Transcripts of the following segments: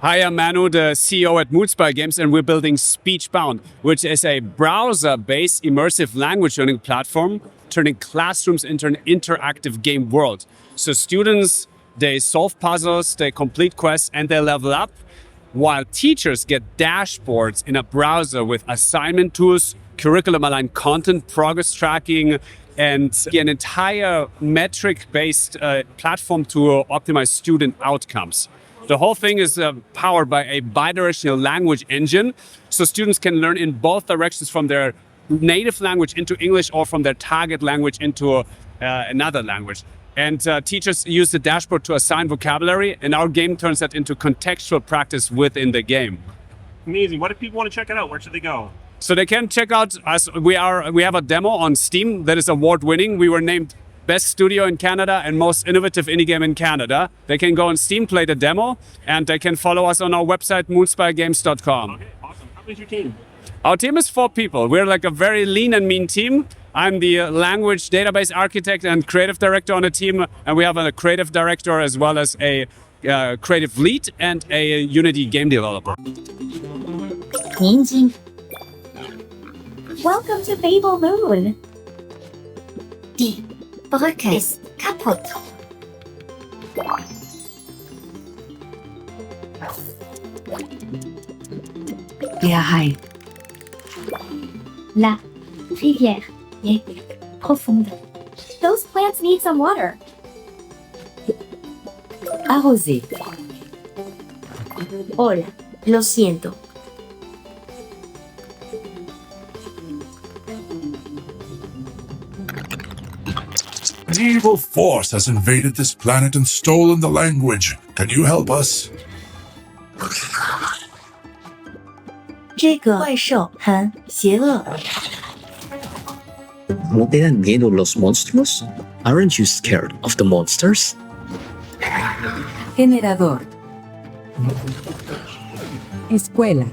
Hi, I'm Manu, the CEO at Moonspire Games, and we're building Speechbound, which is a browser-based immersive language learning platform, turning classrooms into an interactive game world. So students, they solve puzzles, they complete quests, and they level up, while teachers get dashboards in a browser with assignment tools, curriculum-aligned content, progress tracking, and an entire metric-based platform to optimize student outcomes. The whole thing is powered by a bidirectional language engine, so students can learn in both directions from their native language into English or from their target language into another language. And teachers use the dashboard to assign vocabulary, and our game turns that into contextual practice within the game. Amazing. What if people want to check it out? Where should they go? So they can check out us. We have a demo on Steam that is award-winning. We were named Best Studio in Canada and Most Innovative Indie Game in Canada. They can go on Steam, play the demo, and they can follow us on our website, moonspiregames.com. Okay, awesome. How big is your team? Our team is 4 people. We're like a very lean and mean team. I'm the language database architect and creative director on the team, and we have a creative director as well as a creative lead and a Unity game developer. Welcome to Babyl Moon. Die Brücke ist kaputt. Der Hai. La rivière est profonde. Those plants need some water. Arrosé. Hola, lo siento. An evil force has invaded this planet and stolen the language. Can you help us? 这个怪兽很邪恶。 ¿No te dan miedo los monstruos? Aren't you scared of the monsters? Generador. Escuela.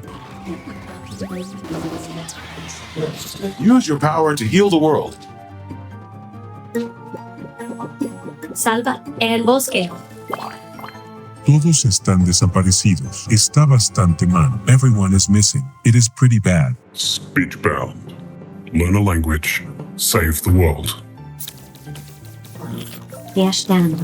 Use your power to heal the world. Salva en el bosque. Todos están desaparecidos. Está bastante mal. Everyone is missing. It is pretty bad. Speechbound. Learn a language. Save the world. Der Stern.